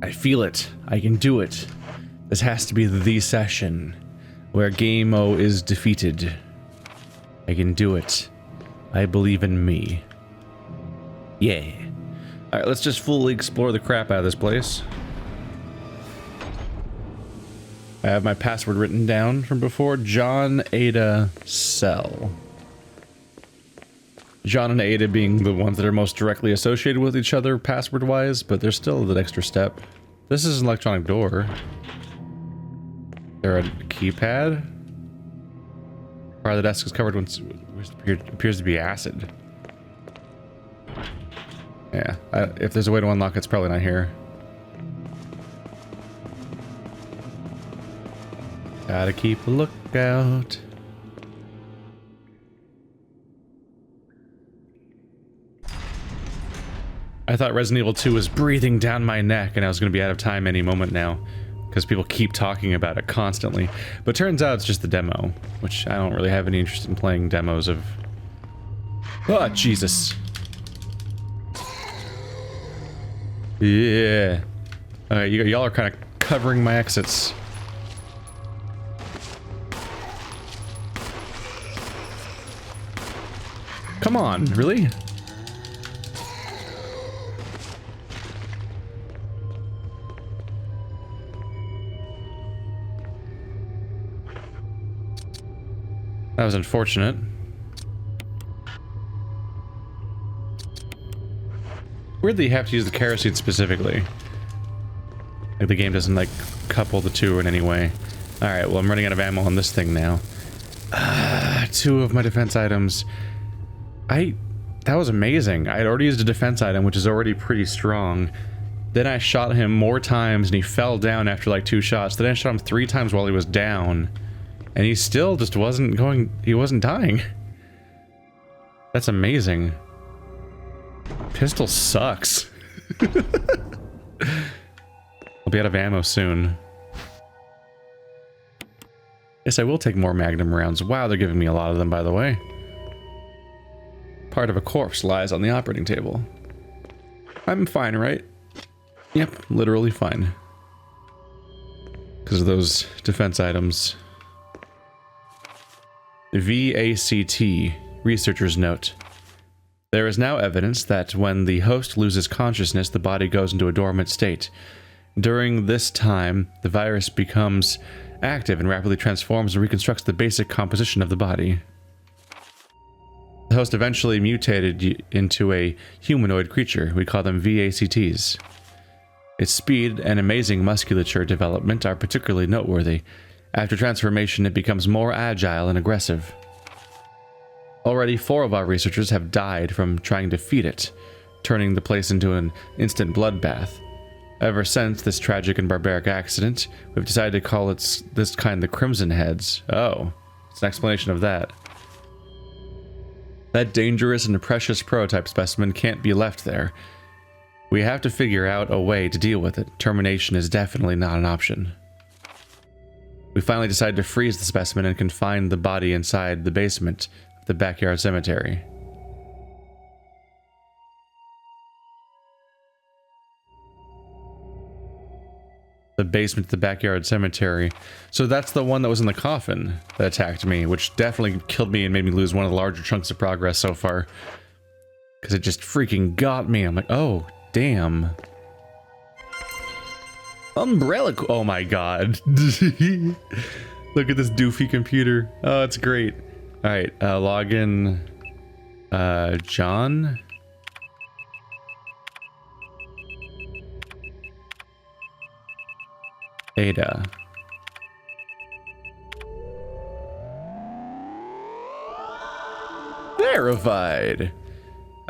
I feel it. I can do it. This has to be the session where Game-O is defeated. I can do it. I believe in me. Yeah. Alright, let's just fully explore the crap out of this place. I have my password written down from before. John, Ada, Cell. John and Ada being the ones that are most directly associated with each other password-wise, but there's still that extra step. This is an electronic door. Is there a keypad? Part of the desk is covered with appears to be acid. Yeah, if there's a way to unlock it, it's probably not here. Gotta keep a lookout. I thought Resident Evil 2 was breathing down my neck and I was going to be out of time any moment now, because people keep talking about it constantly. But turns out it's just the demo, which I don't really have any interest in playing demos of. Oh, Jesus. Yeah. Alright, y'all are kind of covering my exits. Come on, really? That was unfortunate. Weirdly, you have to use the kerosene specifically. Like the game doesn't like couple the two in any way. Alright, well I'm running out of ammo on this thing now. 2 of my defense items. That was amazing. I had already used a defense item, which is already pretty strong. Then I shot him more times and he fell down after like 2 shots. Then I shot him 3 times while he was down. And he still just wasn't dying. That's amazing. Pistol sucks. I'll be out of ammo soon. Yes, I will take more Magnum rounds. Wow, they're giving me a lot of them, by the way. Part of a corpse lies on the operating table. I'm fine, right? Yep, literally fine. Because of those defense items. VACT, researcher's note. There is now evidence that when the host loses consciousness, the body goes into a dormant state. During this time, the virus becomes active and rapidly transforms and reconstructs the basic composition of the body. The host eventually mutated into a humanoid creature. We call them VACTs. Its speed and amazing musculature development are particularly noteworthy. After transformation, it becomes more agile and aggressive. Already 4 of our researchers have died from trying to feed it, turning the place into an instant bloodbath. Ever since this tragic and barbaric accident, we've decided to call this kind the Crimson Heads. Oh, it's an explanation of that. That dangerous and precious prototype specimen can't be left there. We have to figure out a way to deal with it. Termination is definitely not an option. We finally decided to freeze the specimen and confine the body inside the basement of the backyard cemetery. The basement of the backyard cemetery. So that's the one that was in the coffin that attacked me, which definitely killed me and made me lose one of the larger chunks of progress so far. Because it just freaking got me. I'm like, oh, damn. Umbrella. Oh my god. Look at this doofy computer. Oh, it's great. Alright, login. John. Ada. Verified.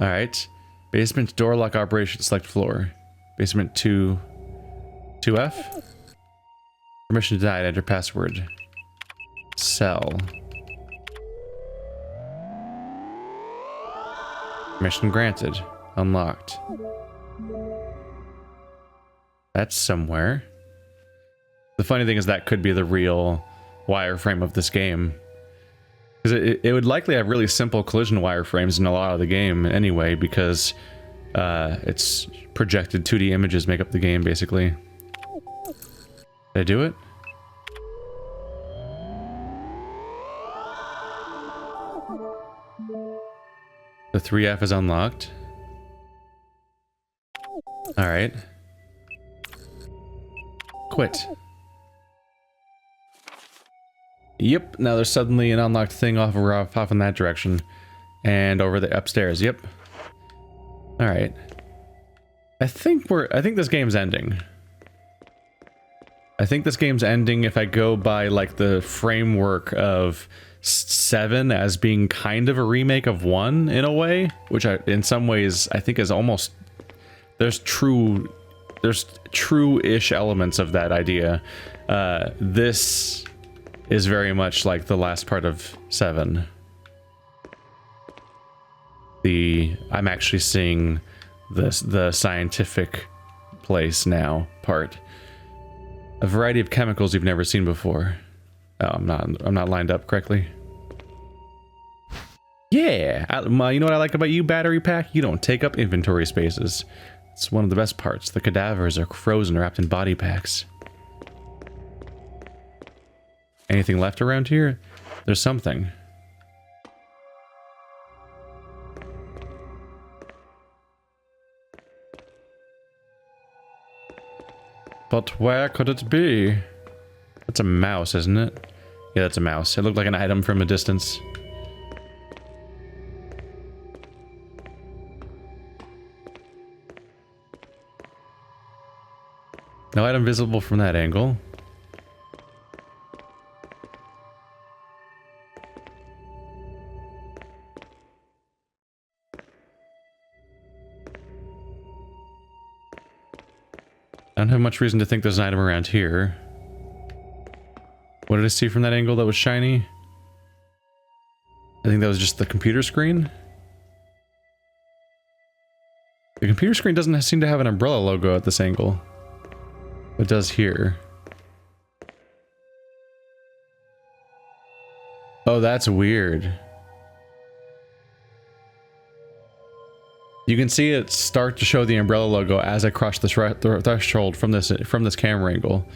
Alright. Basement door lock operation. Select floor. Basement 2F. Permission denied. Enter password. Cell. Permission granted. Unlocked. That's somewhere. The funny thing is that could be the real wireframe of this game. Because it would likely have really simple collision wireframes in a lot of the game anyway, because It's projected 2D images make up the game, basically. Did I do it? The 3F is unlocked. Alright. Quit. Yep, now there's suddenly an unlocked thing off in that direction. And over the upstairs, yep. Alright. I think this game's ending. I think this game's ending if I go by, like, the framework of 7 as being kind of a remake of 1 in a way, which in some ways I think is almost there's true-ish elements of that idea. This is very much like the last part of 7. I'm actually seeing the scientific place now part. A variety of chemicals you've never seen before. Oh, I'm not lined up correctly. Yeah, you know what I like about you, battery pack? You don't take up inventory spaces. It's one of the best parts. The cadavers are frozen, wrapped in body packs. Anything left around here? There's something. But where could it be? That's a mouse, isn't it? Yeah, that's a mouse. It looked like an item from a distance. No item visible from that angle. I don't have much reason to think there's an item around here. What did I see from that angle that was shiny? I think that was just the computer screen. The computer screen doesn't seem to have an umbrella logo at this angle. It does here. Oh, that's weird. You can see it start to show the umbrella logo as I cross the threshold from this camera angle.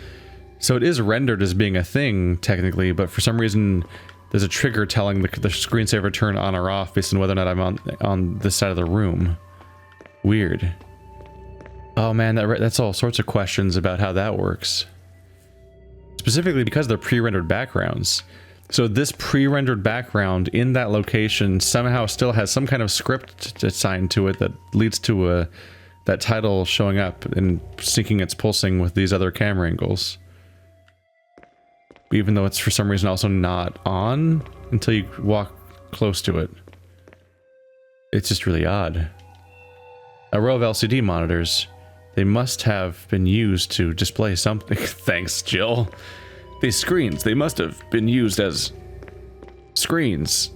So it is rendered as being a thing, technically, but for some reason there's a trigger telling the screensaver turn on or off based on whether or not I'm on this side of the room. Weird. Oh man, that's all sorts of questions about how that works. Specifically because they're pre-rendered backgrounds. So this pre-rendered background in that location somehow still has some kind of script assigned to it that leads to that title showing up and syncing its pulsing with these other camera angles. Even though it's for some reason also not on until you walk close to it. It's just really odd. A row of LCD monitors. They must have been used to display something. Thanks, Jill. These screens, they must have been used as screens.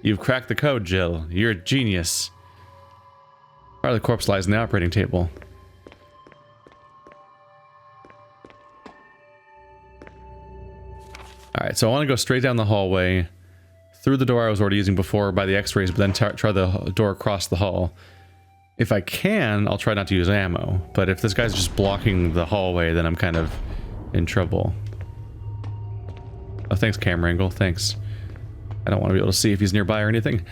You've cracked the code, Jill. You're a genius. Part of the corpse lies in the operating table. Alright, so I want to go straight down the hallway, through the door I was already using before by the x-rays, but then try the door across the hall. If I can, I'll try not to use ammo, but if this guy's just blocking the hallway, then I'm kind of in trouble. Oh, thanks, camera angle. Thanks. I don't want to be able to see if he's nearby or anything.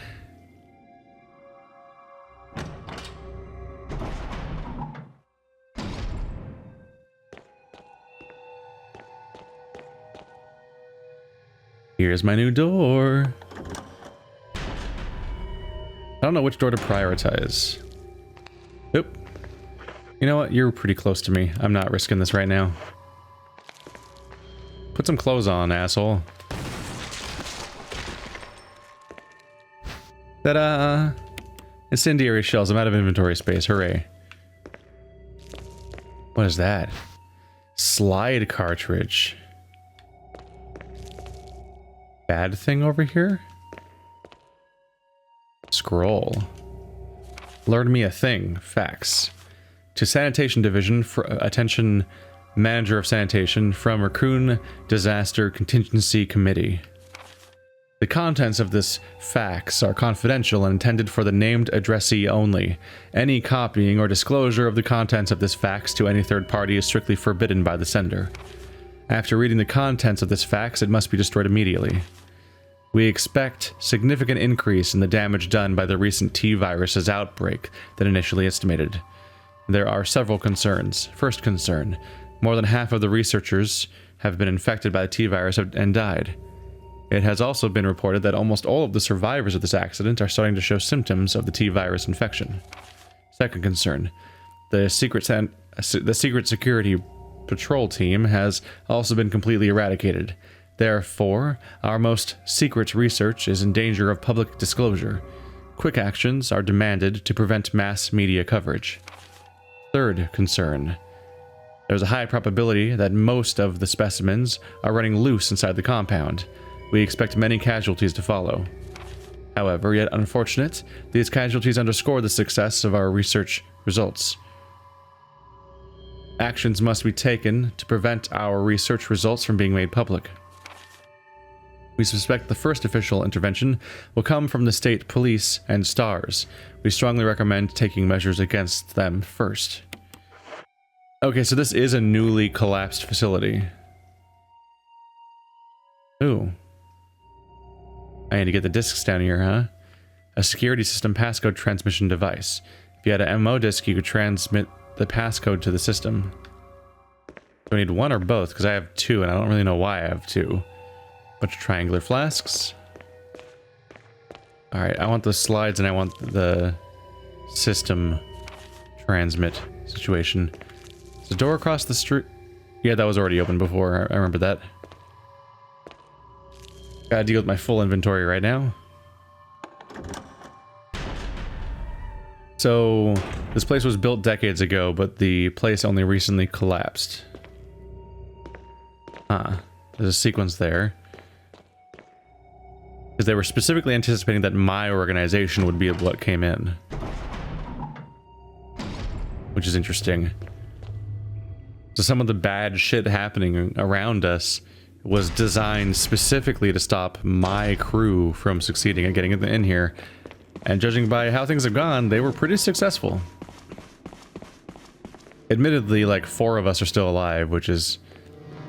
Here's my new door. I don't know which door to prioritize. Oop. You know what? You're pretty close to me. I'm not risking this right now. Put some clothes on, asshole. Ta-da! Incendiary shells. I'm out of inventory space. Hooray. What is that? Slide cartridge. Bad thing over here? Scroll. Learn me a thing. Facts. To Sanitation Division, for attention, Manager of Sanitation, from Raccoon Disaster Contingency Committee. The contents of this fax are confidential and intended for the named addressee only. Any copying or disclosure of the contents of this fax to any third party is strictly forbidden by the sender. After reading the contents of this fax, it must be destroyed immediately. We expect significant increase in the damage done by the recent T-virus's outbreak than initially estimated. There are several concerns. First concern, more than half of the researchers have been infected by the T-virus and died. It has also been reported that almost all of the survivors of this accident are starting to show symptoms of the T-virus infection. Second concern, the secret security patrol team has also been completely eradicated. Therefore, our most secret research is in danger of public disclosure. Quick actions are demanded to prevent mass media coverage. Third concern, there's a high probability that most of the specimens are running loose inside the compound. We expect many casualties to follow. However, yet unfortunate, these casualties underscore the success of our research results. Actions must be taken to prevent our research results from being made public. We suspect the first official intervention will come from the state police and STARS. We strongly recommend taking measures against them first. Okay, so this is a newly collapsed facility. Ooh. I need to get the discs down here, huh? A security system passcode transmission device. If you had an MO disk, you could transmit the passcode to the system. Do I need one or both? Because I have two, and I don't really know why I have two. Bunch of triangular flasks. Alright, I want the slides, and I want the system transmit situation. Is the door across the street? Yeah, that was already open before. I remember that. Gotta deal with my full inventory right now. So, this place was built decades ago, but the place only recently collapsed. There's a sequence there. Because they were specifically anticipating that my organization would be what came in. Which is interesting. So some of the bad shit happening around us was designed specifically to stop my crew from succeeding at getting in here. And judging by how things have gone, they were pretty successful. Admittedly, like 4 of us are still alive, which is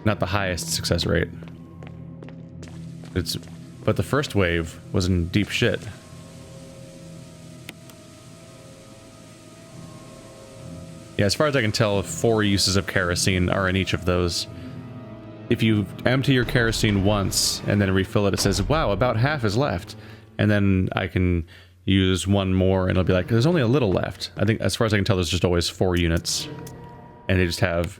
not the highest success rate. But the first wave was in deep shit. Yeah, as far as I can tell, 4 uses of kerosene are in each of those. If you empty your kerosene once and then refill it, it says, wow, about half is left. And then I can use one more and it'll be like, there's only a little left. I think as far as I can tell, there's just always 4 units. And they just have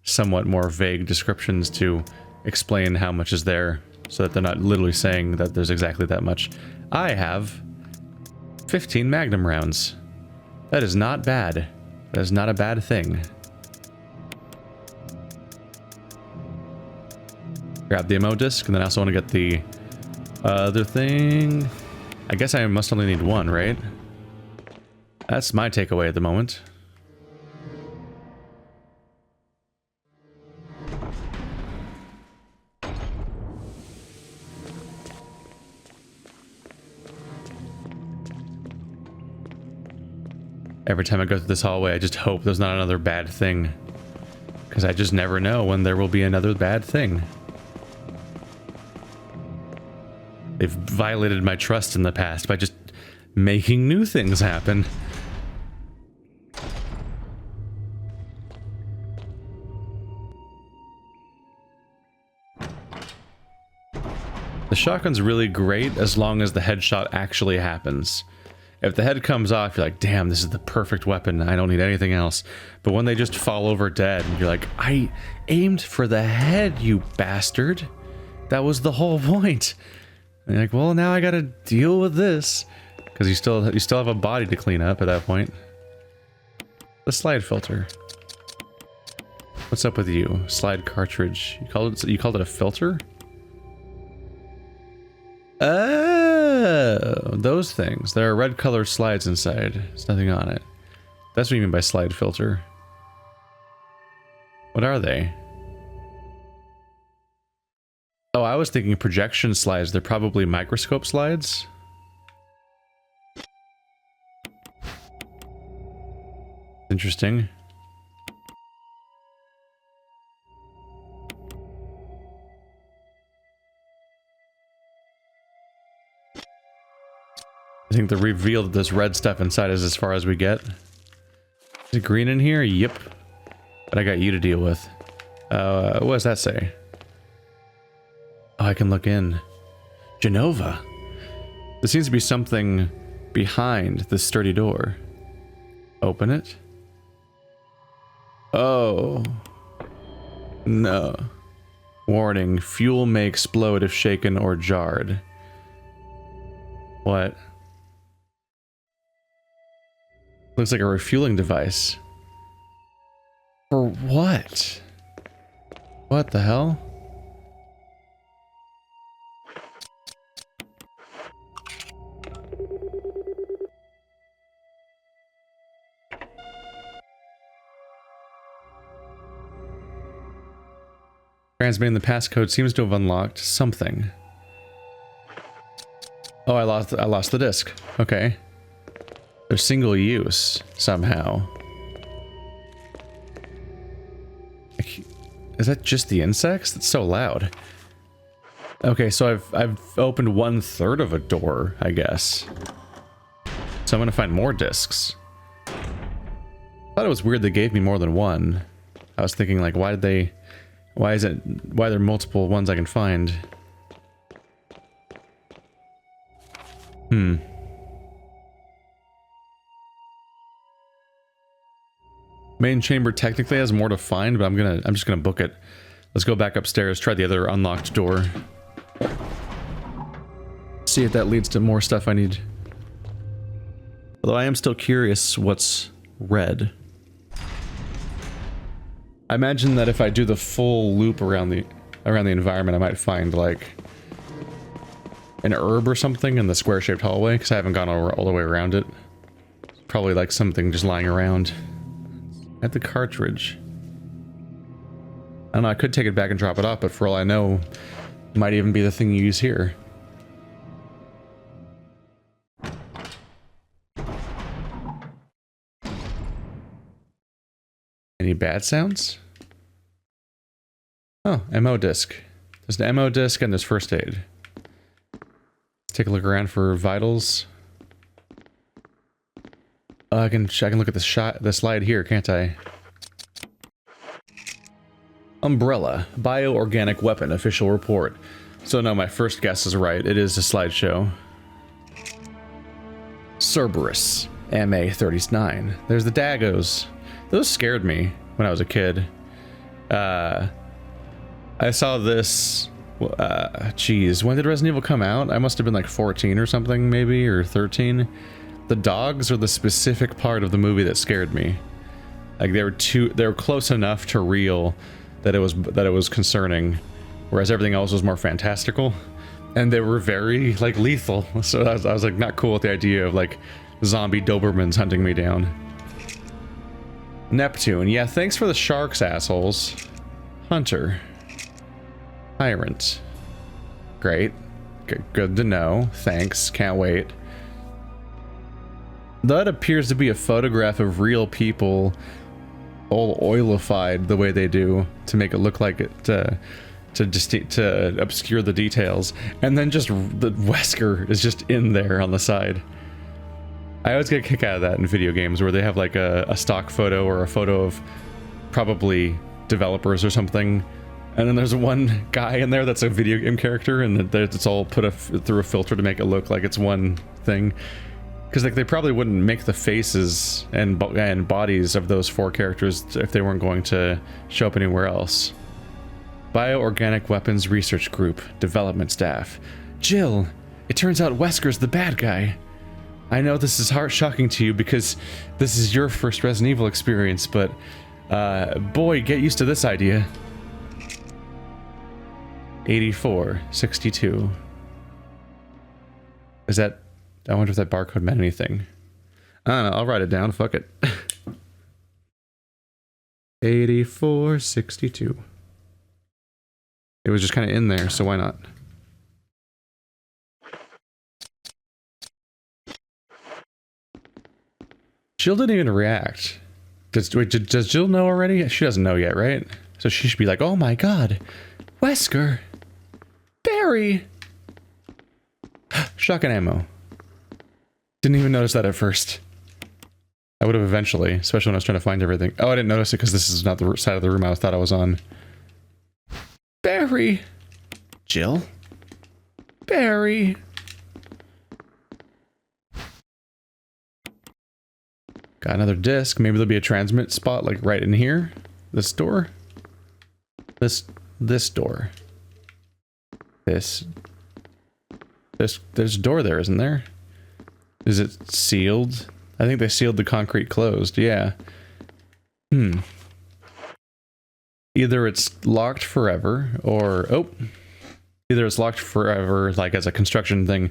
somewhat more vague descriptions to explain how much is there, so that they're not literally saying that there's exactly that much. I have 15 Magnum rounds. That is not bad. That is not a bad thing. Grab the ammo disc, and then I also want to get the other thing. I guess I must only need 1, right? That's my takeaway at the moment. Every time I go through this hallway, I just hope there's not another bad thing. Because I just never know when there will be another bad thing. They've violated my trust in the past by just making new things happen. The shotgun's really great as long as the headshot actually happens. If the head comes off, you're like, damn, this is the perfect weapon. I don't need anything else. But when they just fall over dead, you're like, I aimed for the head, you bastard. That was the whole point. And you're like, well, now I gotta deal with this. Because you still have a body to clean up at that point. The slide filter. What's up with you? Slide cartridge. You called it a filter? Oh, those things. There are red colored slides inside. There's nothing on it. That's what you mean by slide filter. What are they? Oh, I was thinking projection slides. They're probably microscope slides. Interesting. I think the reveal that this red stuff inside is as far as we get. Is it green in here? Yep. But I got you to deal with. What does that say? Oh, I can look in. Genova. There seems to be something behind this sturdy door. Open it. Oh. No. Warning. Fuel may explode if shaken or jarred. What? Looks like a refueling device. For what? What the hell? Transmitting the passcode seems to have unlocked something. Oh, I lost the disc. Okay. They're single use somehow. Is that just the insects? That's so loud. Okay, so I've opened 1/3 of a door, I guess. So I'm gonna find more discs. I thought it was weird they gave me more than one. I was thinking like, why are there multiple ones I can find? Main chamber technically has more to find, but I'm just gonna book it. Let's go back upstairs, try the other unlocked door. See if that leads to more stuff I need. Although I am still curious what's red. I imagine that if I do the full loop around the environment, I might find like an herb or something in the square-shaped hallway, because I haven't gone all the way around it. Probably like something just lying around. At the cartridge. I don't know, I could take it back and drop it off, but for all I know, it might even be the thing you use here. Any bad sounds? Oh, MO disc. There's an MO disc and there's first aid. Let's take a look around for vitals. I can look at the slide here, can't I? Umbrella, bioorganic weapon, official report. So no, my first guess is right. It is a slideshow. Cerberus, MA39. There's the Daggos. Those scared me when I was a kid. I saw this. Geez, when did Resident Evil come out? I must have been like 14 or something, maybe, or 13. The dogs are the specific part of the movie that scared me. Like they were close enough to real that it was concerning, whereas everything else was more fantastical, and they were very like lethal. So I was like not cool with the idea of like zombie Dobermans hunting me down. Neptune, yeah, thanks for the sharks, assholes. Hunter, tyrant, great, good to know. Thanks, can't wait. That appears to be a photograph of real people, all oilified the way they do to make it look like it, to obscure the details, and then just the Wesker is just in there on the side. I always get a kick out of that in video games where they have like a stock photo or a photo of probably developers or something, and then there's one guy in there that's a video game character, and it's all put through a filter to make it look like it's one thing. Because like they probably wouldn't make the faces and bodies of those 4 characters if they weren't going to show up anywhere else. Bioorganic Weapons Research Group, Development Staff. Jill, it turns out Wesker's the bad guy. I know this is shocking to you because this is your first Resident Evil experience, but boy, get used to this idea. 8462. Is that... I wonder if that barcode meant anything. I don't know, I'll write it down, fuck it. 8462. It was just kind of in there, so why not? Jill didn't even react. Does Jill know already? She doesn't know yet, right? So she should be like, oh my god, Wesker, Barry. Shotgun ammo. Didn't even notice that at first. I would have eventually, especially when I was trying to find everything. Oh, I didn't notice it because this is not the side of the room I thought I was on. Barry. Jill? Barry. Got another disc. Maybe there'll be a transmit spot like right in here. This door. This door. There's a door there, isn't there? Is it sealed? I think they sealed the concrete closed, yeah. Either it's locked forever, or... Oh! Either it's locked forever, like as a construction thing,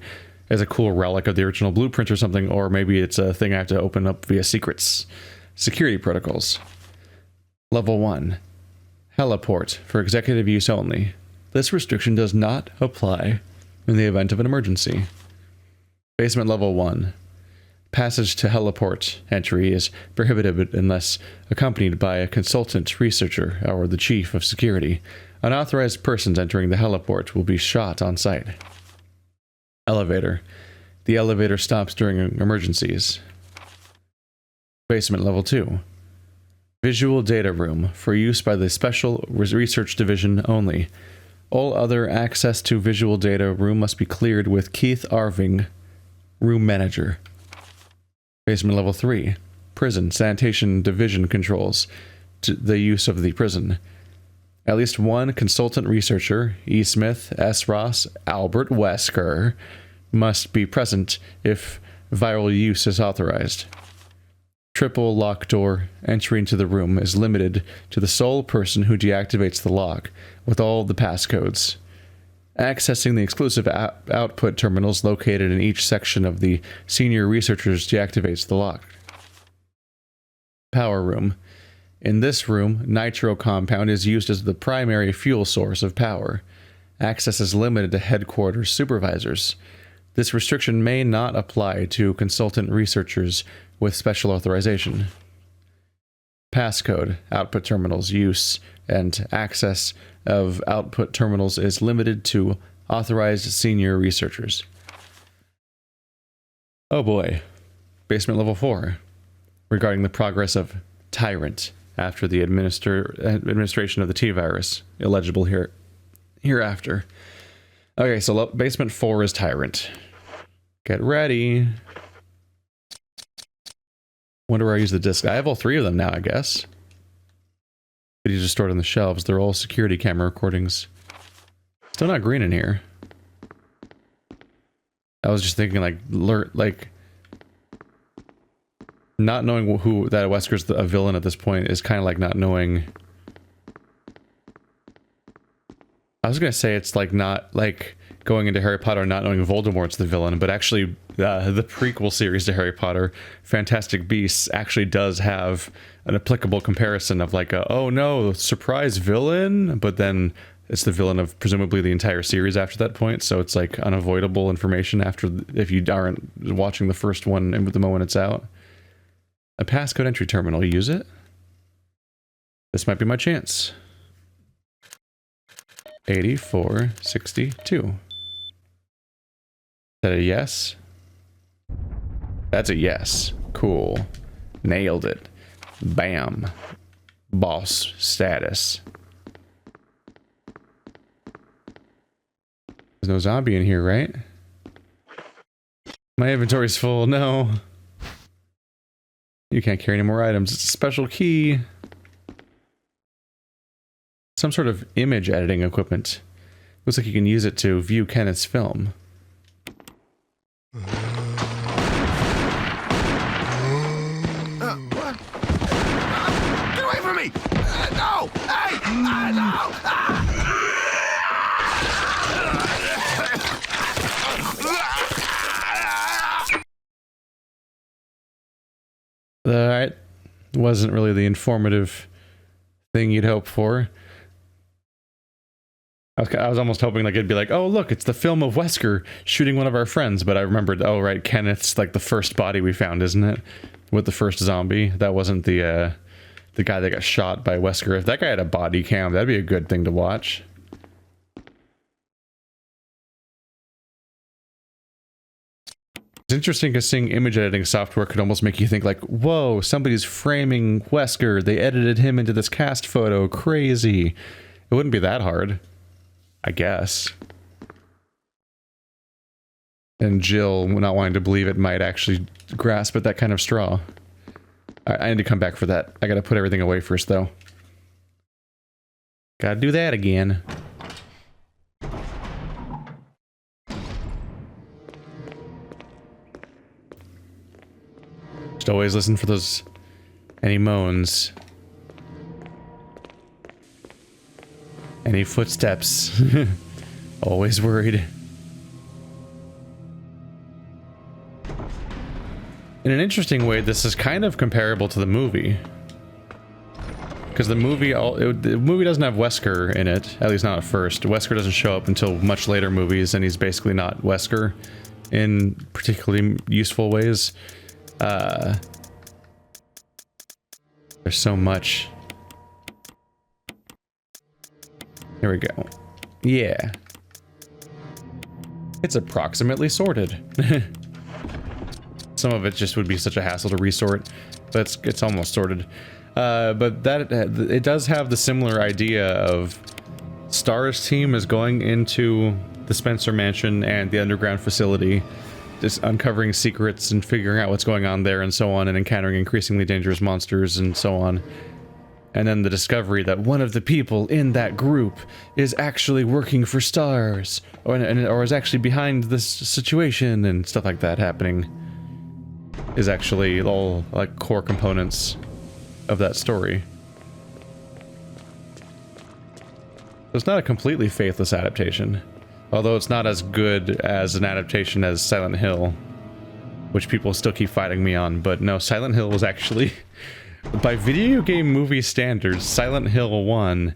as a cool relic of the original blueprint or something, or maybe it's a thing I have to open up via secrets. Security protocols. Level 1. Heliport, for executive use only. This restriction does not apply in the event of an emergency. Basement level 1. Passage to heliport entry is prohibited unless accompanied by a consultant researcher or the chief of security. Unauthorized persons entering the heliport will be shot on sight. Elevator. The elevator stops during emergencies. Basement level 2. Visual data room for use by the Special Research Division only. All other access to visual data room must be cleared with Keith Arving, room manager. Basement level 3. Prison sanitation division controls to the use of the prison. At least one consultant researcher, E. Smith, S. Ross, Albert Wesker, must be present if viral use is authorized. Triple lock door entry into the room is limited to the sole person who deactivates the lock with all the passcodes. Accessing the exclusive output terminals located in each section of the senior researchers deactivates the lock. Power room. In this room, nitro compound is used as the primary fuel source of power. Access is limited to headquarters supervisors. This restriction may not apply to consultant researchers with special authorization. Passcode, output terminals use, and access of output terminals is limited to authorized senior researchers. Oh boy. Basement level 4. Regarding the progress of Tyrant after the administration of the T-virus. Illegible hereafter. Okay, so basement 4 is Tyrant. Get ready. Wonder where I use the disc. I have all 3 of them now, I guess. But you just stored on the shelves. They're all security camera recordings. Still not green in here. I was just thinking, like, not knowing who that Wesker's a villain at this point is kind of like not knowing. I was gonna say it's like not like going into Harry Potter and not knowing Voldemort's the villain, but actually the prequel series to Harry Potter, Fantastic Beasts, actually does have an applicable comparison of like a, oh no, surprise villain, but then it's the villain of presumably the entire series after that point, so it's like unavoidable information after if you aren't watching the first one and with the moment it's out. A passcode entry terminal, use it? This might be my chance. 8462. Is that a yes? That's a yes. Cool. Nailed it. Bam. Boss status. There's no zombie in here, right? My inventory's full. No. You can't carry any more items. It's a special key. Some sort of image editing equipment. Looks like you can use it to view Kenneth's film. What? Get away from me! No! Hey! No! Alright. Wasn't really the informative thing you'd hope for. I was almost hoping like it'd be like, oh look, it's the film of Wesker shooting one of our friends, but I remembered, oh right, Kenneth's like the first body we found, isn't it? With the first zombie. That wasn't the guy that got shot by Wesker. If that guy had a body cam, that'd be a good thing to watch. It's interesting because seeing image editing software could almost make you think like, whoa, somebody's framing Wesker. They edited him into this cast photo. Crazy. It wouldn't be that hard, I guess. And Jill, not wanting to believe it, might actually grasp at that kind of straw. I need to come back for that. I gotta put everything away first, though. Gotta do that again. Just always listen for those... any moans. Any footsteps. Always worried. In an interesting way, this is kind of comparable to the movie. Because the movie doesn't have Wesker in it, at least not at first. Wesker doesn't show up until much later movies, and he's basically not Wesker in particularly useful ways. There's so much. Here we go. Yeah. It's approximately sorted. Some of it just would be such a hassle to resort, but it's almost sorted. But that it does have the similar idea of Star's team is going into the Spencer Mansion and the underground facility, just uncovering secrets and figuring out what's going on there and so on, and encountering increasingly dangerous monsters and so on. And then the discovery that one of the people in that group is actually working for Stars, or is actually behind this situation and stuff like that happening, is actually all like core components of that story. It's not a completely faithless adaptation, although it's not as good as an adaptation as Silent Hill, which people still keep fighting me on. But no, Silent Hill was actually, by video game movie standards, Silent Hill 1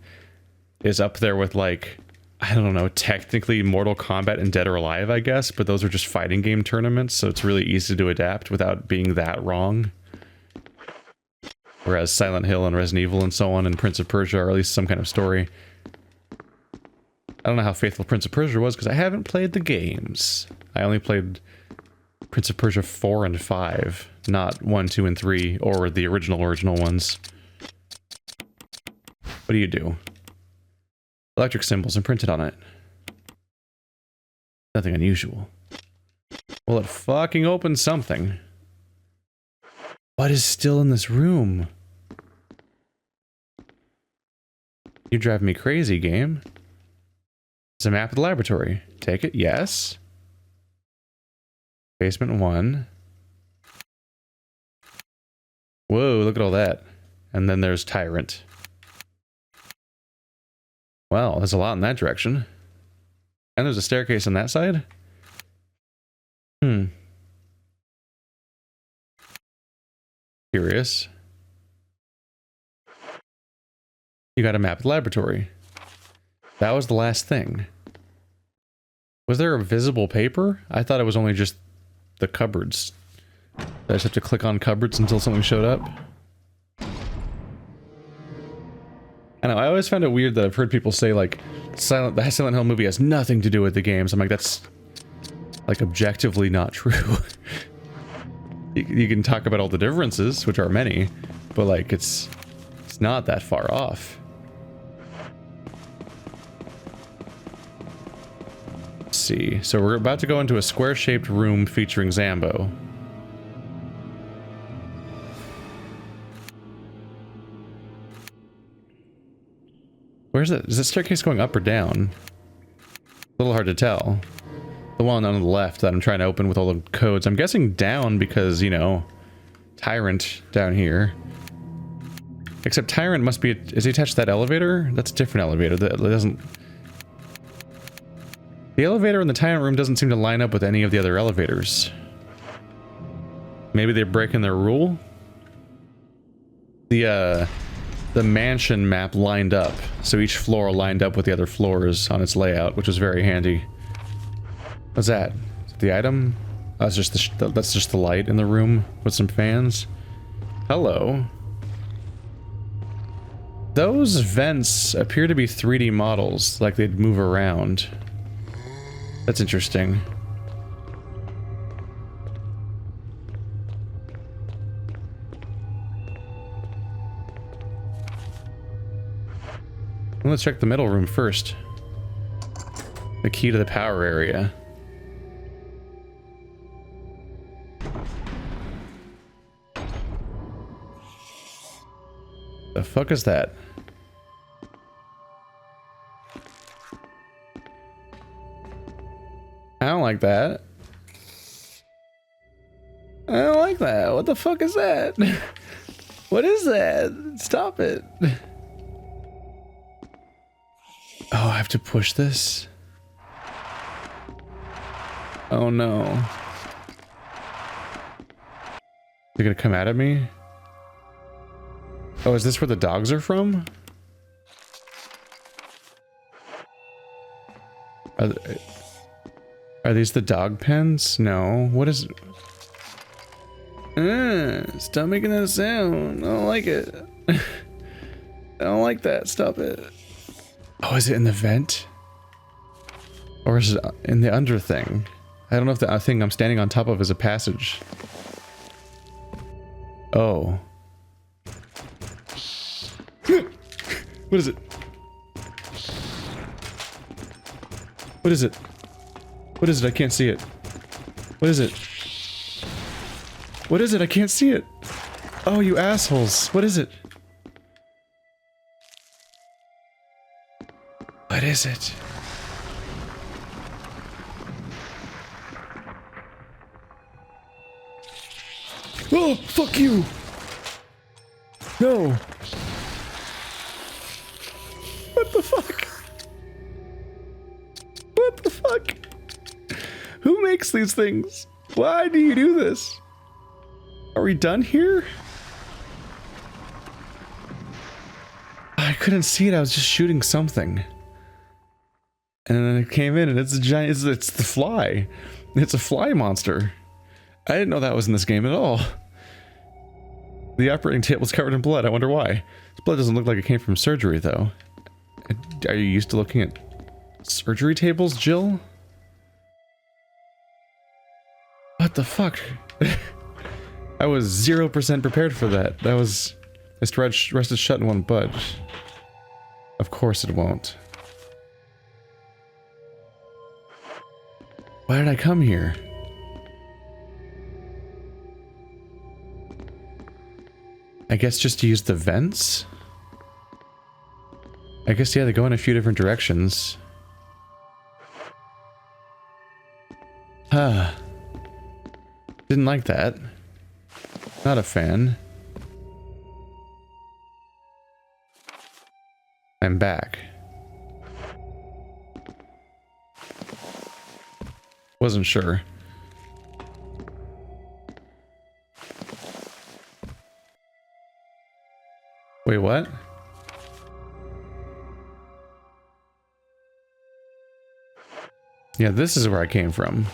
is up there with, like, I don't know, technically Mortal Kombat and Dead or Alive, I guess, but those are just fighting game tournaments, so it's really easy to adapt without being that wrong. Whereas Silent Hill and Resident Evil and so on and Prince of Persia are at least some kind of story. I don't know how faithful Prince of Persia was because I haven't played the games. I only played Prince of Persia 4 and 5, not 1, 2, and 3, or the original ones. What do you do? Electric symbols imprinted on it. Nothing unusual. Well, it fucking opened something. What is still in this room? You drive me crazy, game. It's a map of the laboratory. Take it? Yes. Basement 1. Whoa, look at all that. And then there's Tyrant. Well, there's a lot in that direction. And there's a staircase on that side? Curious. You got a map of the laboratory. That was the last thing. Was there a visible paper? I thought it was only just the cupboards. Did I just have to click on cupboards until something showed up? I know, I always found it weird that I've heard people say, like, the Silent Hill movie has nothing to do with the games. I'm like, that's, like, objectively not true. You can talk about all the differences, which are many, but, like, it's not that far off. Let's see. So we're about to go into a square-shaped room featuring Zambo. Where's it? Is the staircase going up or down? A little hard to tell. The one on the left that I'm trying to open with all the codes. I'm guessing down because, you know, Tyrant down here. Except Tyrant must be... Is he attached to that elevator? That's a different elevator. That doesn't... The elevator in the Tyrant room doesn't seem to line up with any of the other elevators. Maybe they're breaking their rule? The the mansion map lined up. So each floor lined up with the other floors on its layout, which was very handy. What's that? The item? Oh, that's just the light in the room with some fans. Hello. Those vents appear to be 3D models, like they'd move around. That's interesting. Let's check the middle room first. The key to the power area. The fuck is that? I don't like that. I don't like that. What the fuck is that? What is that? Stop it. Oh, I have to push this? Oh no. They're gonna come out at me? Oh, is this where the dogs are from? Are these the dog pens? No. What is... Stop making that sound. I don't like it. I don't like that. Stop it. Oh, is it in the vent? Or is it in the under thing? I don't know if the thing I'm standing on top of is a passage. Oh. What is it? What is it? What is it? I can't see it. What is it? What is it? I can't see it. Oh, you assholes. What is it? What is it? Oh, fuck you! No! What the fuck? What the fuck? Who makes these things? Why do you do this? Are we done here? I couldn't see it, I was just shooting something. And then it came in and it's a giant, it's the fly. It's a fly monster. I didn't know that was in this game at all. The operating table's covered in blood, I wonder why. This blood doesn't look like it came from surgery though. Are you used to looking at surgery tables, Jill? What the fuck? I was 0% prepared for that. That was... It's rested shut and won't budge. Of course it won't. Why did I come here? I guess just to use the vents? I guess, yeah, they go in a few different directions. Huh. Didn't like that. Not a fan. I'm back. Wasn't sure. Wait, what? Yeah, this is where I came from.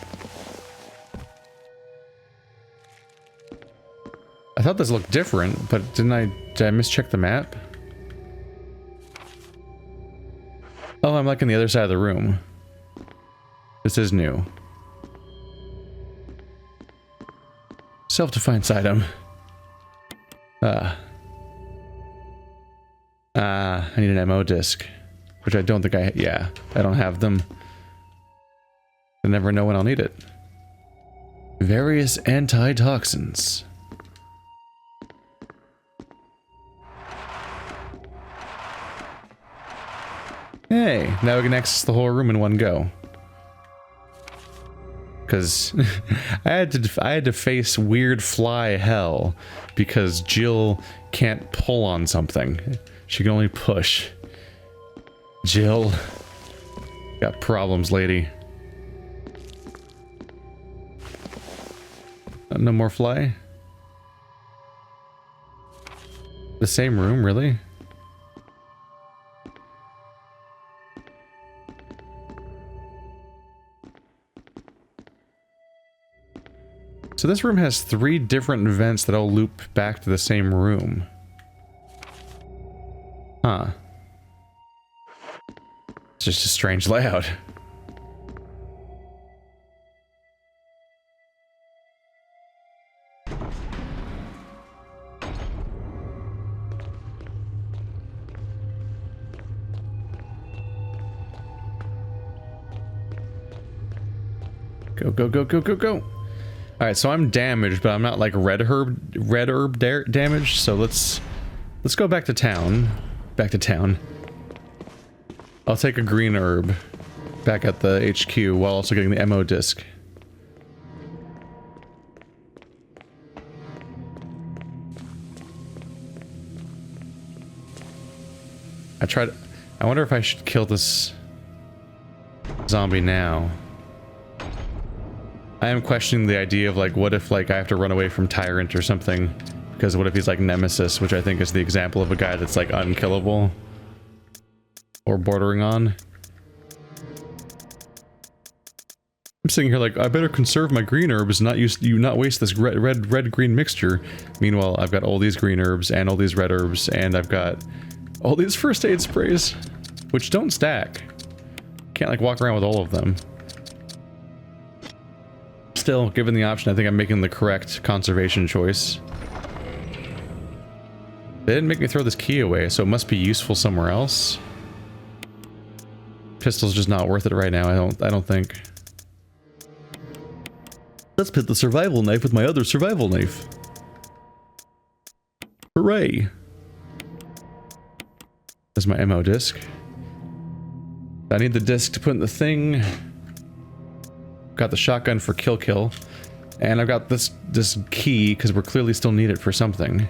I thought this looked different, but did I mischeck the map? Oh, I'm like on the other side of the room. This is new. Self-defense item. I need an ammo disc. Which I don't think yeah, I don't have them. I never know when I'll need it. Various antitoxins. Hey, now we can access the whole room in one go. Because I had to face weird fly hell because Jill can't pull on something. She can only push. Jill, got problems, lady. No more fly? The same room, really? So this room has 3 different vents that all loop back to the same room. Huh. It's just a strange layout. Go, go, go, go, go, go. Alright, so I'm damaged, but I'm not like red herb damaged, so let's go back to town. Back to town. I'll take a green herb back at the HQ while also getting the MO disc. I wonder if I should kill this zombie now. I am questioning the idea of like, what if like I have to run away from Tyrant or something? Because what if he's like Nemesis, which I think is the example of a guy that's like unkillable. Or bordering on. I'm sitting here like, I better conserve my green herbs, not waste this red-green mixture. Meanwhile, I've got all these green herbs and all these red herbs, and I've got all these first aid sprays, which don't stack. Can't like walk around with all of them. Still, given the option, I think I'm making the correct conservation choice. They didn't make me throw this key away, so it must be useful somewhere else. Pistol's just not worth it right now, I don't think. Let's pit the survival knife with my other survival knife. Hooray! There's my MO disc. I need the disc to put in the thing. Got the shotgun for kill. And I've got this key, because we're clearly still need it for something.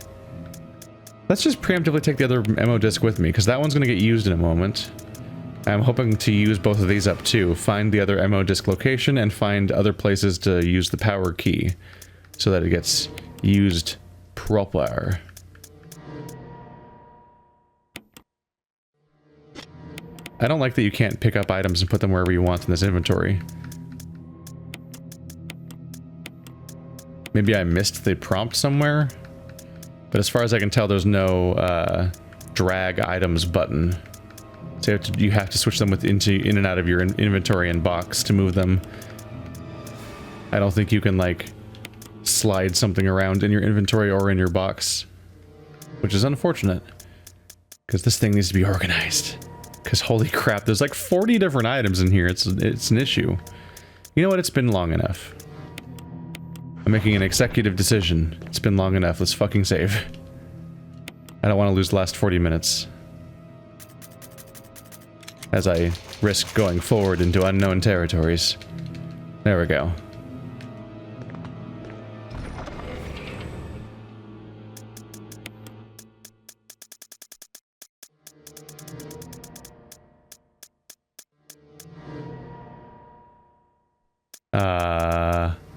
Let's just preemptively take the other MO disc with me, because that one's going to get used in a moment. I'm hoping to use both of these up too. Find the other MO disc location, and find other places to use the power key, so that it gets used proper. I don't like that you can't pick up items and put them wherever you want in this inventory. Maybe I missed the prompt somewhere, but as far as I can tell, there's no drag items button. So you have to switch them in and out of your inventory and box to move them. I don't think you can like slide something around in your inventory or in your box, which is unfortunate because this thing needs to be organized. Because holy crap, there's like 40 different items in here. It's an issue. You know what? It's been long enough. I'm making an executive decision. It's been long enough. Let's fucking save. I don't want to lose the last 40 minutes. As I risk going forward into unknown territories. There we go.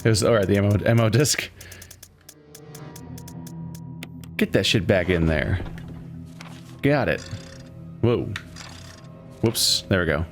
It was alright, the MO disc. Get that shit back in there. Got it. Whoa. Whoops. There we go.